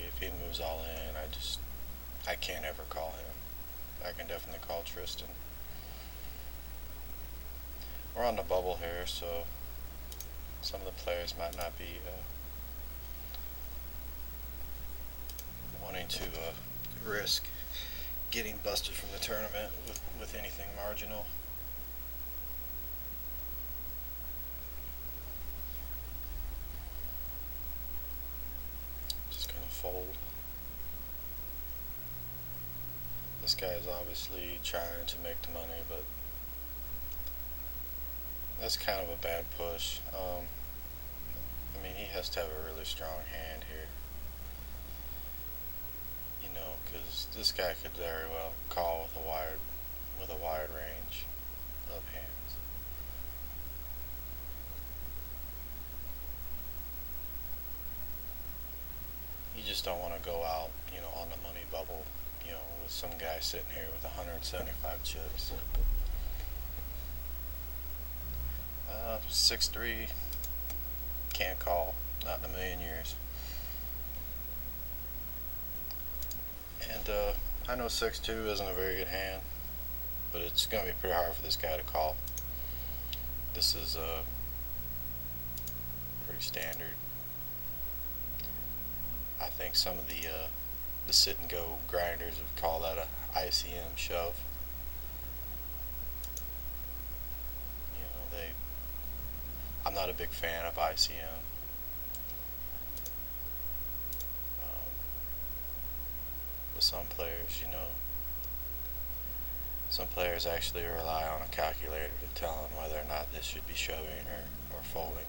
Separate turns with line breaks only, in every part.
if he moves all in, I can't ever call him. I can definitely call Tristan. We're on the bubble here, so some of the players might not be wanting to risk getting busted from the tournament with anything marginal. Just gonna fold. This guy is obviously trying to make the money, but that's kind of a bad push. I mean, he has to have a really strong hand here, you know, because this guy could very well call with a wide range of hands. You just don't want to go out, you know, on the money bubble, you know, with some guy sitting here with 175 chips. 6-3, can't call, not in a million years. And I know 6-2 isn't a very good hand, but it's going to be pretty hard for this guy to call. This is pretty standard. I think some of the sit and go grinders would call that a ICM shove. You know, I'm not a big fan of ICM. With some players, you know, some players actually rely on a calculator to tell them whether or not this should be shoving or folding.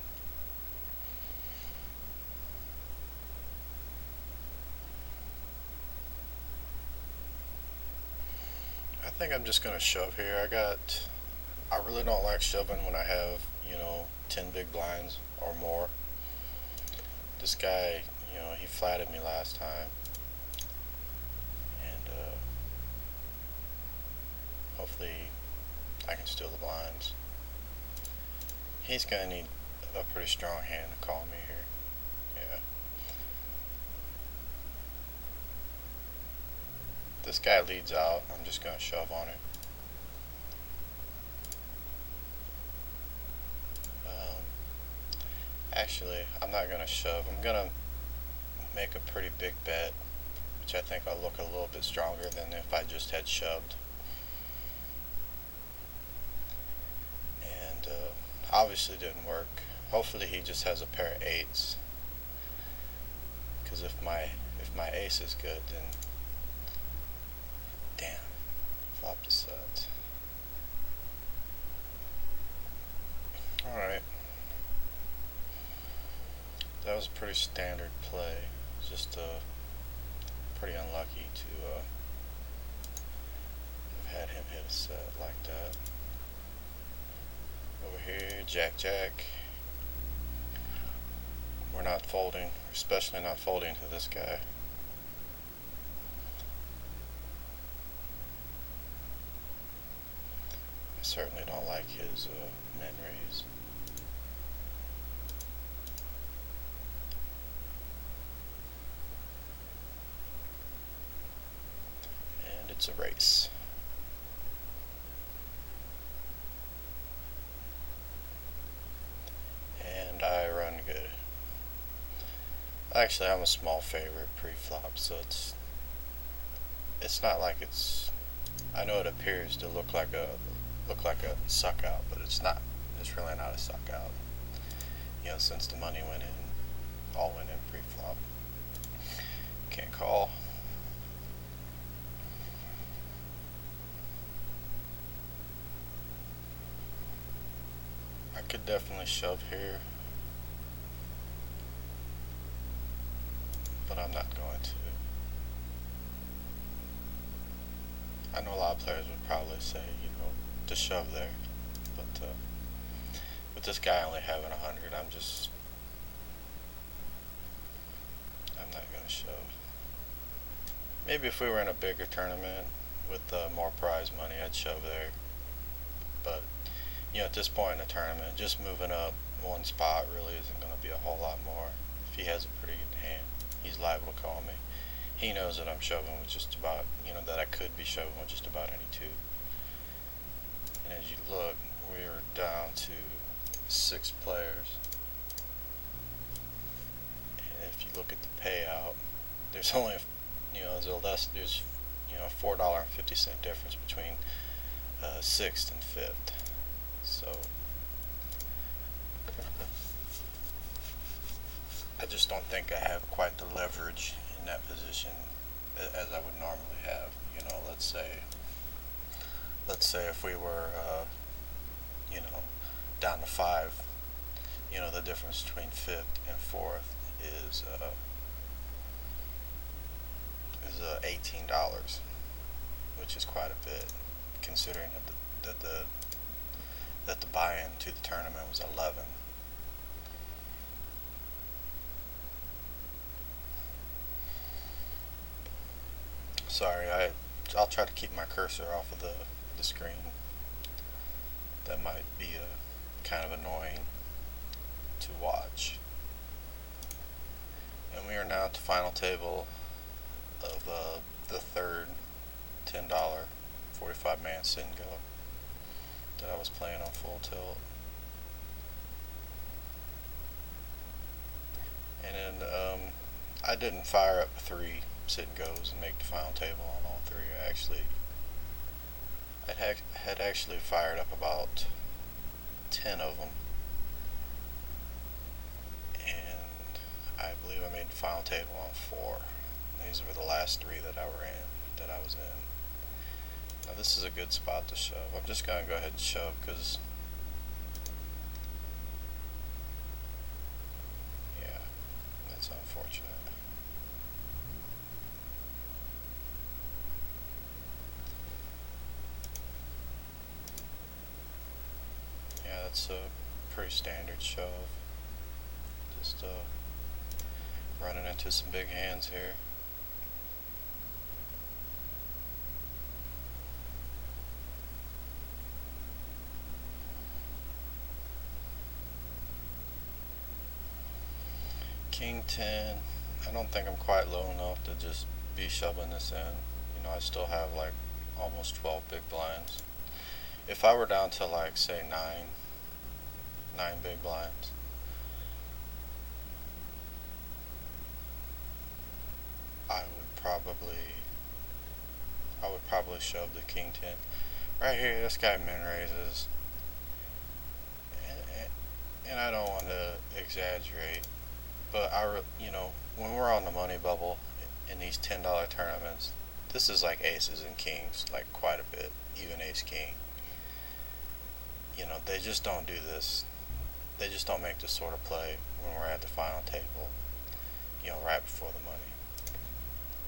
I think I'm just gonna shove here. I really don't like shoving when I have, you know, 10 big blinds or more. This guy, you know, he flatted me last time, and hopefully I can steal the blinds. He's gonna need a pretty strong hand to call me here. Yeah. This guy leads out. I'm just gonna shove on him. Actually, I'm not gonna shove. I'm gonna make a pretty big bet, which I think will look a little bit stronger than if I just had shoved. And obviously didn't work. Hopefully he just has a pair of 8s. Because if my ace is good, then damn, flopped a set. All right. That was a pretty standard play. Just pretty unlucky to have had him hit a set like that. Over here, Jack Jack. We're not folding, especially not folding to this guy. I certainly don't like his min raise. It's a race. And I run good. Actually, I'm a small favorite pre-flop, so it's not like it's. I know it appears to look like a suck out, but it's not. It's really not a suck out. You know, since the money went in, all went in pre-flop. Can't call. I could definitely shove here, but I'm not going to. I know a lot of players would probably say, you know, to shove there, but with this guy only having 100, I'm not going to shove. Maybe if we were in a bigger tournament with more prize money, I'd shove there, but you know, at this point in the tournament, just moving up one spot really isn't going to be a whole lot more. If he has a pretty good hand, he's liable to call me. he knows that I'm shoving with just about, that I could be shoving with just about any two. And as you look, we're down to 6 players. And if you look at the payout, there's only, there's $4.50 difference between 6th and 5th. So I just don't think I have quite the leverage in that position as I would normally have. Let's say if we were, down to 5, the difference between 5th and 4th is $18, which is quite a bit, considering that the buy-in to the tournament was 11. Sorry, I'll try to keep my cursor off of the screen. That might be kind of annoying to watch. And we are now at the final table of the third $10 45-man sit and go that I was playing on full tilt. And then I didn't fire up 3 sit and goes and make the final table on all 3. I had actually fired up about 10 of them, and I believe I made the final table on 4. These were the last 3 that I was in. Now this is a good spot to shove. I'm just gonna go ahead and shove because, yeah, that's unfortunate. Yeah, that's a pretty standard shove. Just running into some big hands here. King 10, I don't think I'm quite low enough to just be shoving this in. I still have like almost 12 big blinds. If I were down to like say 9 big blinds, I would probably shove the King 10. Right here, this guy min raises, and I don't want to exaggerate, but when we're on the money bubble in these $10 tournaments, this is like aces and kings, like quite a bit, even ace king. They just don't do this. They just don't make this sort of play when we're at the final table, right before the money.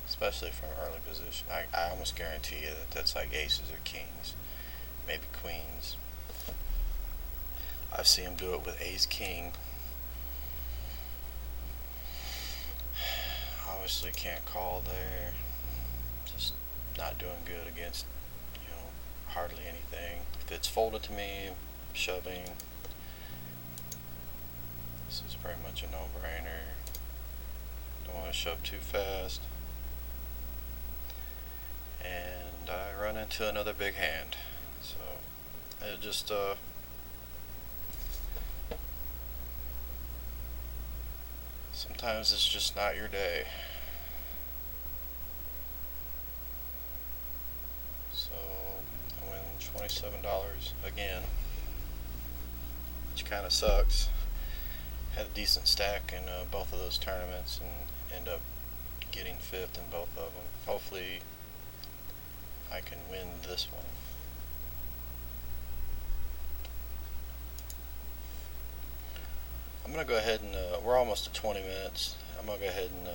Especially from early position. I almost guarantee you that that's like aces or kings, maybe queens. I've seen them do it with ace king. Obviously can't call there. Just not doing good against, hardly anything. If it's folded to me, shoving. This is pretty much a no-brainer. Don't want to shove too fast. And I run into another big hand. So it just sometimes it's just not your day. So I win $27 again, which kind of sucks. Had a decent stack in both of those tournaments and end up getting 5th in both of them. Hopefully I can win this one. I'm going to go ahead and, we're almost at 20 minutes. I'm going to go ahead and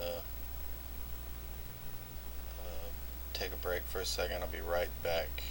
take a break for a second. I'll be right back.